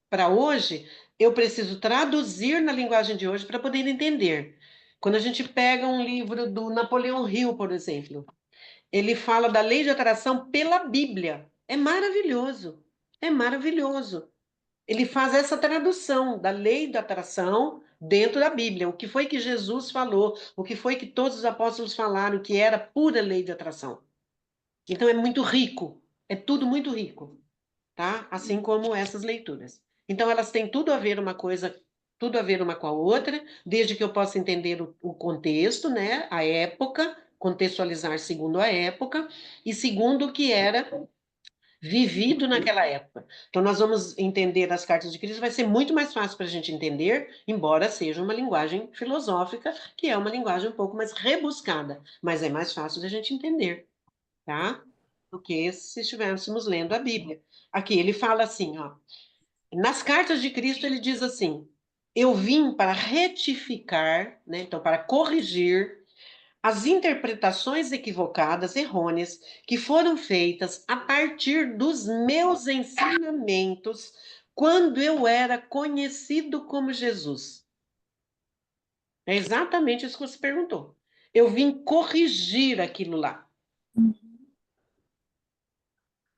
para hoje, eu preciso traduzir na linguagem de hoje para poder entender. Quando a gente pega um livro do Napoleão Hill, por exemplo, ele fala da lei de atração pela Bíblia. É maravilhoso. É maravilhoso. Ele faz essa tradução da lei da atração dentro da Bíblia. O que foi que Jesus falou? O que foi que todos os apóstolos falaram que era pura lei de atração? Então é muito rico. É tudo muito rico, tá? Assim como essas leituras. Então elas têm tudo a ver uma coisa, tudo a ver uma com a outra, desde que eu possa entender o contexto, né? A época, contextualizar segundo a época e segundo o que era vivido naquela época. Então nós vamos entender as cartas de Cristo, vai ser muito mais fácil para a gente entender, embora seja uma linguagem filosófica, que é uma linguagem um pouco mais rebuscada, mas é mais fácil da gente entender, tá? Do que se estivéssemos lendo a Bíblia. Aqui ele fala assim, ó, nas cartas de Cristo ele diz assim: eu vim para retificar, né, então para corrigir as interpretações equivocadas, errôneas, que foram feitas a partir dos meus ensinamentos quando eu era conhecido como Jesus. É exatamente isso que você perguntou. Eu vim corrigir aquilo lá.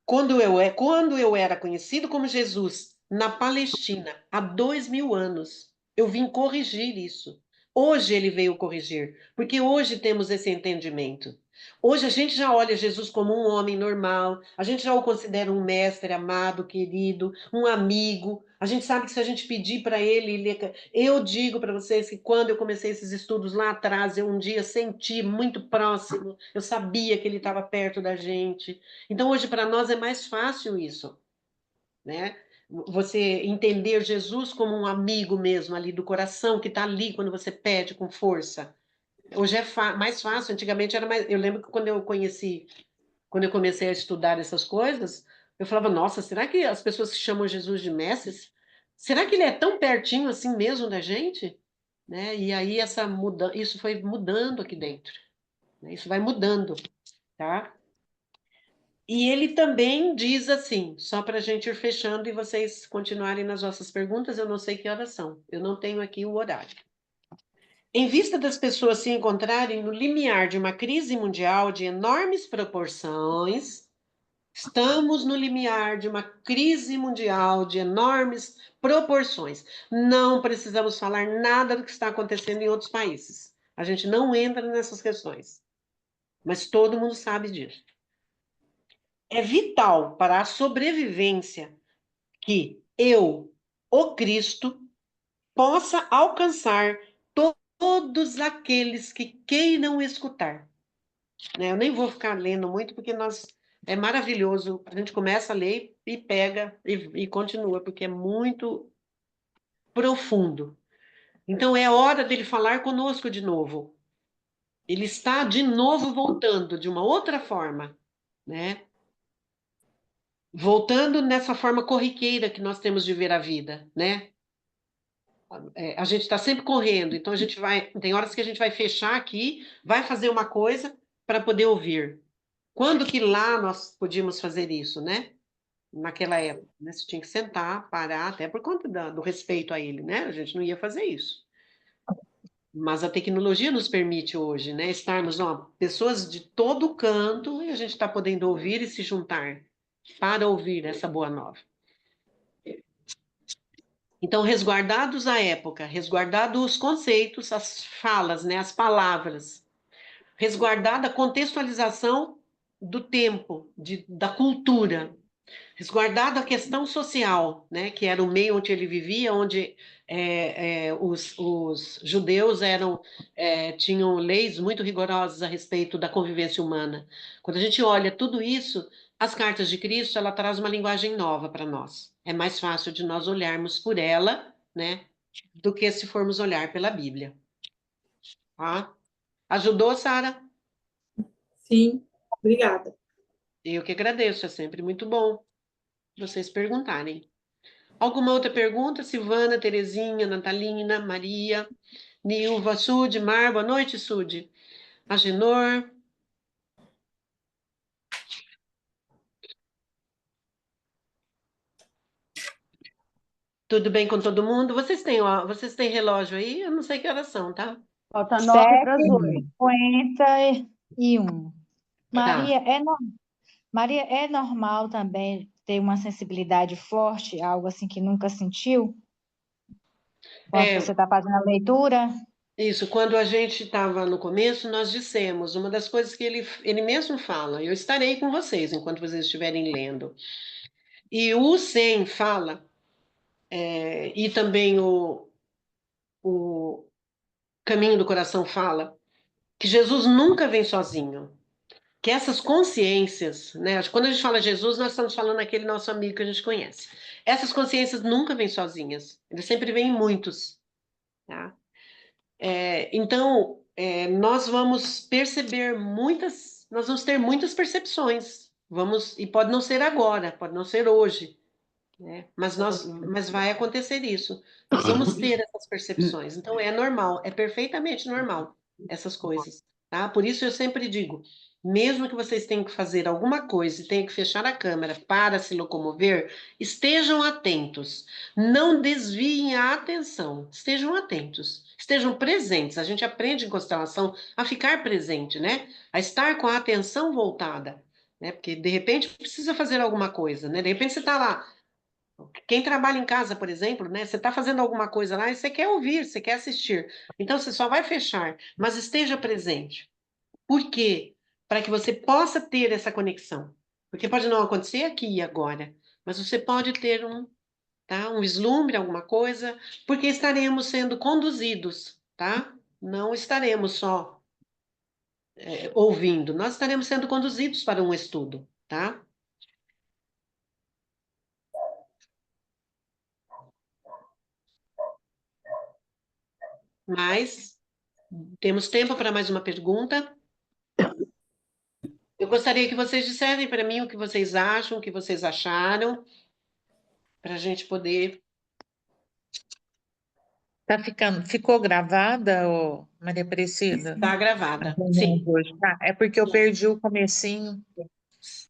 quando eu era conhecido como Jesus na Palestina, há 2000 anos, eu vim corrigir isso. Hoje ele veio corrigir, porque hoje temos esse entendimento. Hoje a gente já olha Jesus como um homem normal, a gente já o considera um mestre amado, querido, um amigo. A gente sabe que se a gente pedir para eu digo para vocês que quando eu comecei esses estudos lá atrás, eu um dia senti muito próximo, eu sabia que ele estava perto da gente. Então, hoje, para nós, é mais fácil isso, né? Você entender Jesus como um amigo mesmo ali do coração, que está ali quando você pede com força. Hoje é mais fácil, antigamente era mais. Eu lembro que quando eu comecei a estudar essas coisas, eu falava, nossa, será que as pessoas que chamam Jesus de Mestre, será que ele é tão pertinho assim mesmo da gente? Né? E aí isso foi mudando aqui dentro, né? Isso vai mudando, tá? E ele também diz assim, só para a gente ir fechando e vocês continuarem nas vossas perguntas, eu não sei que horas são, eu não tenho aqui o horário. Em vista das pessoas se encontrarem no limiar de uma crise mundial de enormes proporções, estamos no limiar de uma crise mundial de enormes proporções. Não precisamos falar nada do que está acontecendo em outros países. A gente não entra nessas questões, mas todo mundo sabe disso. É vital para a sobrevivência que eu, o Cristo, possa alcançar todos aqueles que queiram escutar. Né? Eu nem vou ficar lendo muito, porque é maravilhoso. A gente começa a ler e pega e continua, porque é muito profundo. Então é hora dele falar conosco de novo. Ele está de novo voltando de uma outra forma, né? Voltando nessa forma corriqueira que nós temos de ver a vida, né? A gente está sempre correndo, então tem horas que a gente vai fechar aqui, vai fazer uma coisa para poder ouvir. Quando que lá nós podíamos fazer isso, né? Naquela época, né? Você tinha que sentar, parar, até por conta do respeito a ele, né? A gente não ia fazer isso. Mas a tecnologia nos permite hoje, né? Estarmos, ó, pessoas de todo canto e a gente está podendo ouvir e se juntar para ouvir essa boa nova. Então, resguardados a época, resguardados os conceitos, as falas, né, as palavras, resguardada a contextualização do tempo, da cultura, resguardada a questão social, né, que era o meio onde ele vivia, onde os judeus tinham leis muito rigorosas a respeito da convivência humana. Quando a gente olha tudo isso, as cartas de Cristo, ela traz uma linguagem nova para nós. É mais fácil de nós olharmos por ela, né, do que se formos olhar pela Bíblia. Tá? Ajudou, Sara? Sim, obrigada. Eu que agradeço, é sempre muito bom vocês perguntarem. Alguma outra pergunta? Silvana, Terezinha, Natalina, Maria, Nilva, Sude, Mar, boa noite, Sude. Agenor. Tudo bem com todo mundo? Vocês têm relógio aí? Eu não sei que horas são, tá? Falta 9 para as 8. 7h51. Tá. Maria, é normal também ter uma sensibilidade forte, algo assim que nunca sentiu, quando É, você está fazendo a leitura? isso, quando a gente estava no começo, nós dissemos, uma das coisas que ele mesmo fala, eu estarei com vocês enquanto vocês estiverem lendo. E o Sem fala, e também o Caminho do Coração fala, que Jesus nunca vem sozinho. Que essas consciências, né? Quando a gente fala Jesus, nós estamos falando aquele nosso amigo que a gente conhece. Essas consciências nunca vêm sozinhas, eles sempre vêm em muitos, tá? Então, nós vamos perceber nós vamos ter muitas percepções, e pode não ser agora, pode não ser hoje, né? Mas vai acontecer isso. Nós vamos ter essas percepções. Então, é normal, é perfeitamente normal essas coisas, tá? Por isso eu sempre digo, mesmo que vocês tenham que fazer alguma coisa e tenham que fechar a câmera para se locomover, estejam atentos. Não desviem a atenção. Estejam atentos. Estejam presentes. A gente aprende em constelação a ficar presente, né? A estar com a atenção voltada, né? Porque, de repente, precisa fazer alguma coisa, né? De repente, você está lá. Quem trabalha em casa, por exemplo, né? Você está fazendo alguma coisa lá e você quer ouvir, você quer assistir. Então, você só vai fechar, mas esteja presente. Por quê? Para que você possa ter essa conexão. Porque pode não acontecer aqui e agora, mas você pode ter tá? Um vislumbre, alguma coisa, porque estaremos sendo conduzidos, tá? Não estaremos só ouvindo, nós estaremos sendo conduzidos para um estudo, tá? Mas temos tempo para mais uma pergunta. Eu gostaria que vocês dissessem para mim o que vocês acham, o que vocês acharam, para a gente poder. Ficou gravada, ô Maria Aparecida? Está A gravada. reunião Sim, de hoje, tá? É porque eu perdi o comecinho,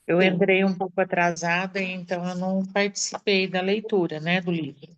eu sim, entrei um pouco atrasada, então eu não participei da leitura, né, do livro.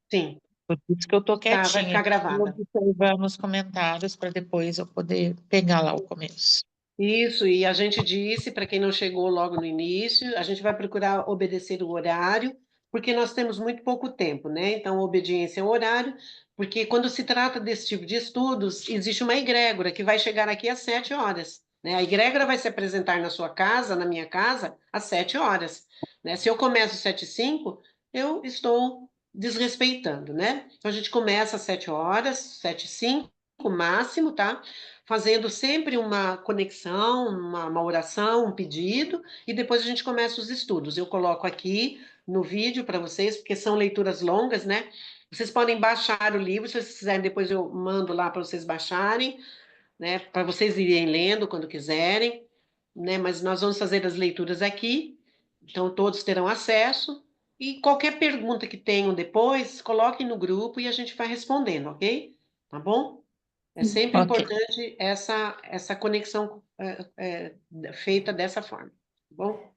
sim. Por isso que eu tô Tá, vai quietinha ficar aqui, gravada. observando os comentários para depois eu poder pegar lá o começo. Isso, e a gente disse, para quem não chegou logo no início, a gente vai procurar obedecer o horário, porque nós temos muito pouco tempo, né? Então, obediência ao horário, porque quando se trata desse tipo de estudos, existe uma egrégora que vai chegar aqui às 7 horas, né? A egrégora vai se apresentar na sua casa, na minha casa, às 7 horas, né? Se eu começo às 7h05, eu estou desrespeitando, né? Então, a gente começa às 7 horas, 7h05, máximo, tá? Fazendo sempre uma conexão, uma oração, um pedido, e depois a gente começa os estudos. Eu coloco aqui no vídeo para vocês, porque são leituras longas, né? Vocês podem baixar o livro, se vocês quiserem, depois eu mando lá para vocês baixarem, né? Para vocês irem lendo quando quiserem, né? Mas nós vamos fazer as leituras aqui, então todos terão acesso. E qualquer pergunta que tenham depois, coloquem no grupo e a gente vai respondendo, ok? Tá bom? É sempre Ok. importante essa conexão feita dessa forma, tá bom?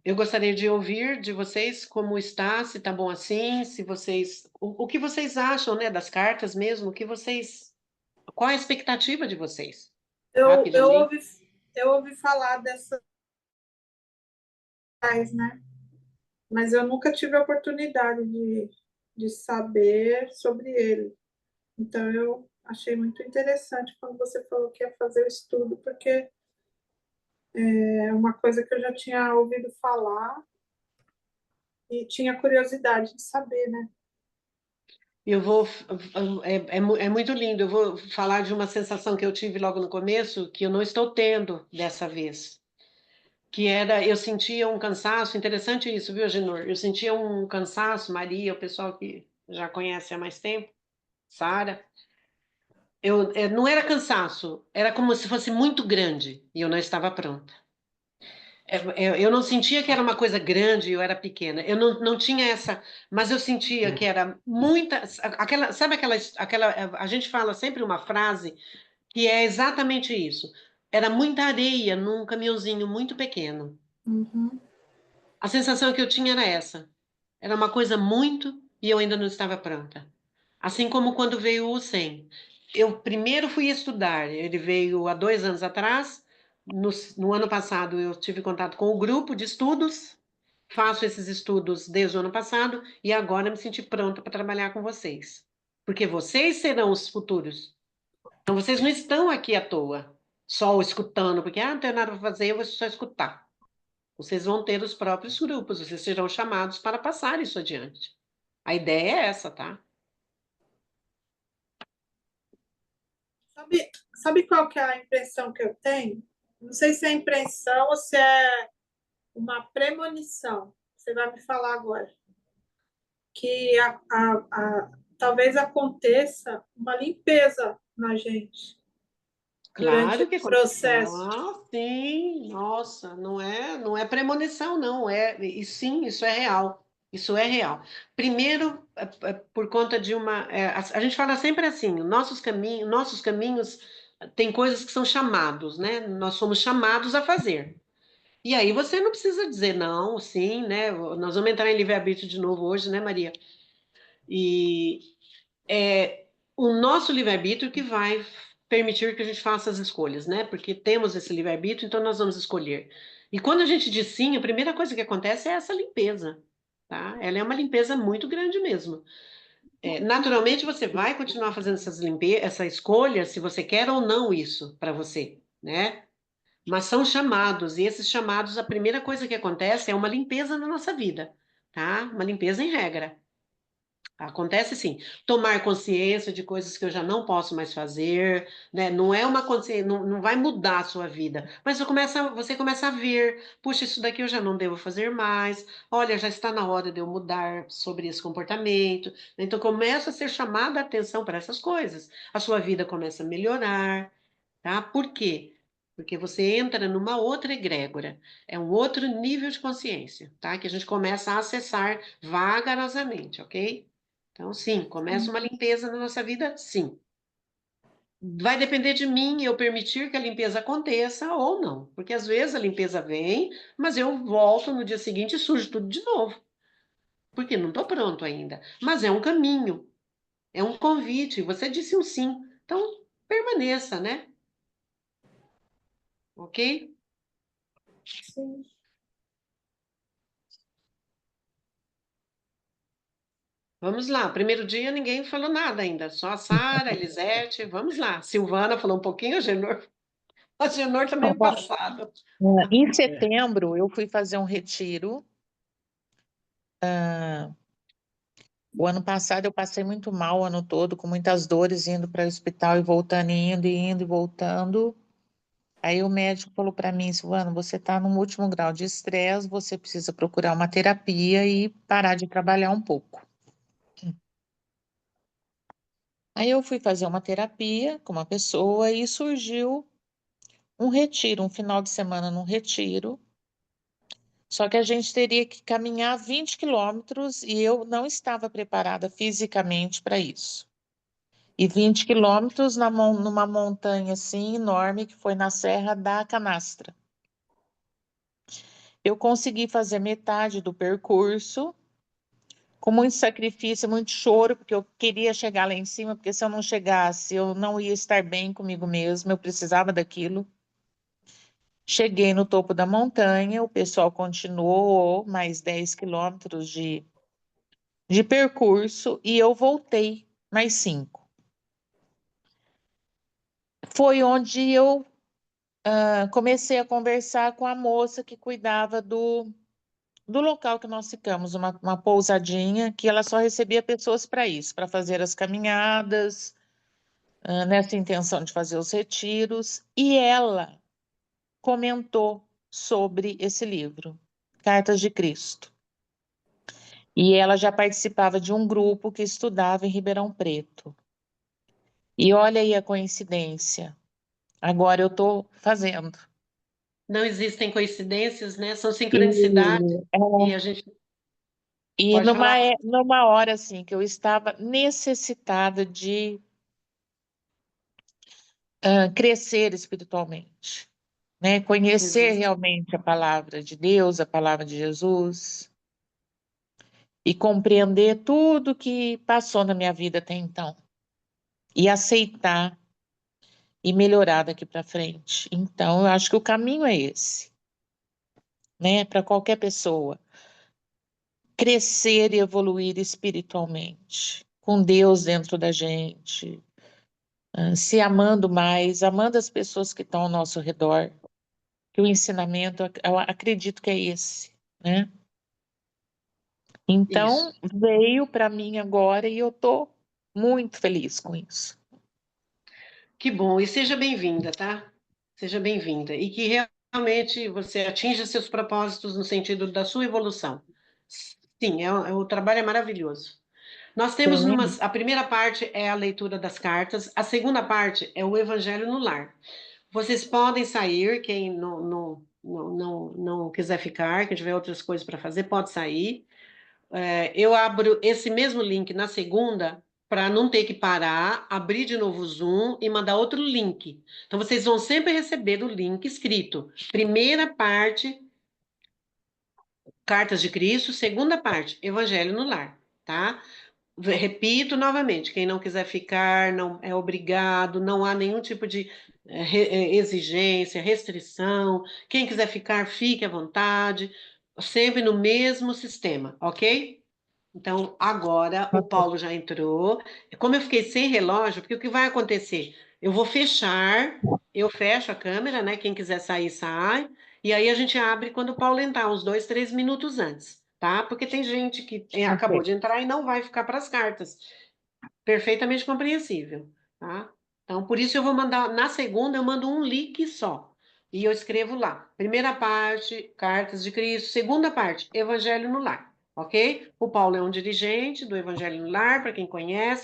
Eu gostaria de ouvir de vocês como está, se está bom assim, se vocês, o que vocês acham, né, das cartas mesmo, o que vocês, qual a expectativa de vocês? Eu, eu Rapidamente. ouvi, eu ouvi falar dessas, né? Mas eu nunca tive a oportunidade de saber sobre ele. Então, eu achei muito interessante quando você falou que ia fazer o estudo, porque é uma coisa que eu já tinha ouvido falar e tinha curiosidade de saber, né? Eu vou, é muito lindo, eu vou falar de uma sensação que eu tive logo no começo, que eu não estou tendo dessa vez. Que era, eu sentia um cansaço, interessante isso, viu, Agenor? Eu sentia um cansaço, Maria, o pessoal que já conhece há mais tempo, Sara, não era cansaço, era como se fosse muito grande e eu não estava pronta. Eu não sentia que era uma coisa grande e eu era pequena, eu não tinha essa, mas eu sentia que era muita, aquela, sabe a gente fala sempre uma frase que é exatamente isso, era muita areia num caminhãozinho muito pequeno. Uhum. A sensação que eu tinha era essa. Era uma coisa muito e eu ainda não estava pronta. Assim como quando veio o 100. Eu primeiro fui estudar, ele veio há 2 anos atrás. No ano passado eu tive contato com o grupo de estudos, faço esses estudos desde o ano passado e agora me senti pronta para trabalhar com vocês. Porque vocês serão os futuros. Então vocês não estão aqui à toa, só escutando, porque não tenho nada para fazer, eu vou só escutar. Vocês vão ter os próprios grupos, vocês serão chamados para passar isso adiante. A ideia é essa, tá? Sabe qual que é a impressão que eu tenho? Não sei se é impressão ou se é uma premonição. Você vai me falar agora. Que talvez aconteça uma limpeza na gente durante Claro o que processo. sim, nossa, não é premonição, não, e sim, isso é real. Isso é real. Primeiro, por conta de a gente fala sempre assim, nossos caminhos tem coisas que são chamados, né? Nós somos chamados a fazer. E aí você não precisa dizer não, sim, né? Nós vamos entrar em livre-arbítrio de novo hoje, né, Maria? E é o nosso livre-arbítrio que vai permitir que a gente faça as escolhas, né? Porque temos esse livre-arbítrio, então nós vamos escolher. E quando a gente diz sim, a primeira coisa que acontece é essa limpeza, tá? Ela é uma limpeza muito grande mesmo. Naturalmente, você vai continuar fazendo essa escolha, se você quer ou não isso para você, né? Mas são chamados, e esses chamados, a primeira coisa que acontece é uma limpeza na nossa vida, tá? Uma limpeza em regra. Acontece sim. Tomar consciência de coisas que eu já não posso mais fazer, né? Não é uma consciência, não vai mudar a sua vida, mas você começa a ver, puxa, isso daqui eu já não devo fazer mais. Olha, já está na hora de eu mudar sobre esse comportamento. Então começa a ser chamada a atenção para essas coisas. A sua vida começa a melhorar, tá? Por quê? Porque você entra numa outra egrégora, é um outro nível de consciência, tá? Que a gente começa a acessar vagarosamente, ok? Então, sim, começa uma limpeza na nossa vida, sim. Vai depender de mim eu permitir que a limpeza aconteça ou não, porque às vezes a limpeza vem, mas eu volto no dia seguinte e surge tudo de novo, porque não estou pronto ainda. Mas é um caminho, é um convite. Você disse um sim, então permaneça, né? Ok? Sim. Vamos lá. Primeiro dia ninguém falou nada ainda, só a Sara, a Elisete. Vamos lá. Silvana falou um pouquinho, a Genor também passado. Em setembro, eu fui fazer um retiro. O ano passado eu passei muito mal o ano todo, com muitas dores, indo para o hospital e voltando, indo e voltando. Aí o médico falou para mim, Silvana, você está no último grau de estresse, você precisa procurar uma terapia e parar de trabalhar um pouco. Aí eu fui fazer uma terapia com uma pessoa e surgiu um retiro, um final de semana num retiro. Só que a gente teria que caminhar 20 quilômetros e eu não estava preparada fisicamente para isso. E 20 quilômetros numa montanha assim enorme que foi na Serra da Canastra. Eu consegui fazer metade do percurso, com muito sacrifício, muito choro, porque eu queria chegar lá em cima, porque se eu não chegasse, eu não ia estar bem comigo mesma, eu precisava daquilo. Cheguei no topo da montanha, o pessoal continuou mais 10 quilômetros de percurso e eu voltei mais 5. Foi onde eu comecei a conversar com a moça que cuidava do local que nós ficamos, uma pousadinha, que ela só recebia pessoas para isso, para fazer as caminhadas, nessa intenção de fazer os retiros, e ela comentou sobre esse livro, Cartas de Cristo. E ela já participava de um grupo que estudava em Ribeirão Preto. E olha aí a coincidência. Agora eu estou fazendo. Não existem coincidências, né? São E, sincronicidades e a gente e pode falar. numa hora assim que eu estava necessitada de crescer espiritualmente, né? Conhecer Existe. realmente a palavra de Deus, a palavra de Jesus, e compreender tudo que passou na minha vida até então, e aceitar e melhorar daqui para frente. Então, eu acho que o caminho é esse, né? Para qualquer pessoa crescer e evoluir espiritualmente, com Deus dentro da gente, se amando mais, amando as pessoas que estão ao nosso redor, que o ensinamento, eu acredito que é esse, né? Então, Isso. veio para mim agora e eu estou muito feliz com isso. Que bom. E seja bem-vinda, tá? Seja bem-vinda. E que realmente você atinja seus propósitos no sentido da sua evolução. Sim, o trabalho é maravilhoso. Nós temos Sim. a primeira parte é a leitura das cartas, a segunda parte é o Evangelho no Lar. Vocês podem sair, quem não quiser ficar, quem tiver outras coisas para fazer, pode sair. Eu abro esse mesmo link na segunda para não ter que parar, abrir de novo o Zoom e mandar outro link. Então, vocês vão sempre receber o link escrito. Primeira parte, Cartas de Cristo, segunda parte, Evangelho no Lar, tá? Repito novamente, quem não quiser ficar não é obrigado, não há nenhum tipo de exigência, restrição. Quem quiser ficar, fique à vontade, sempre no mesmo sistema, ok? Então, agora o Paulo já entrou. Como eu fiquei sem relógio, porque o que vai acontecer? Eu vou fechar, eu fecho a câmera, né? Quem quiser sair, sai. E aí a gente abre quando o Paulo entrar, uns 2, 3 minutos antes, tá? Porque tem gente que acabou de entrar e não vai ficar para as cartas. Perfeitamente compreensível, tá? Então, por isso eu vou mandar, na segunda, eu mando um link só. E eu escrevo lá. Primeira parte, Cartas de Cristo. Segunda parte, Evangelho no Lar. Ok? O Paulo é um dirigente do Evangelho no Lar, para quem conhece.